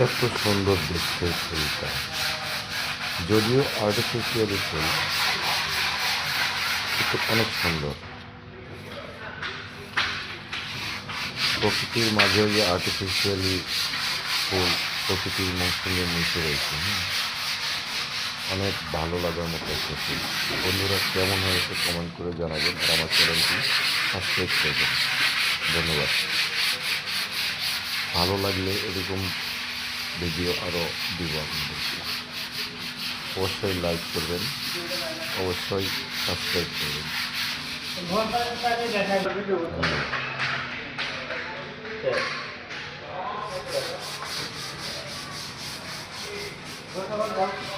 এত সুন্দর দেখতে ফুলটা, যদিও আর্টিফিশিয়ালি ফুল কিন্তু অনেক সুন্দর। প্রকৃতির মাঝে যে আর্টিফিশিয়ালি ফুল প্রকৃতির মৌসুমে মিশে রয়েছে, অনেক ভালো লাগার মতো একটা ফুল। বন্ধুরা কেমন হয়েছে কমেন্ট করে জানাবেন, আর আমার চ্যানেলটি সাবস্ক্রাইব করবেন। ধন্যবাদ। ভালো লাগলে এরকম ভিডিও আরও দিব আপনাদেরকে। অবশ্যই লাইক করবেন, অবশ্যই সাবস্ক্রাইব করবেন। ধন্যবাদ।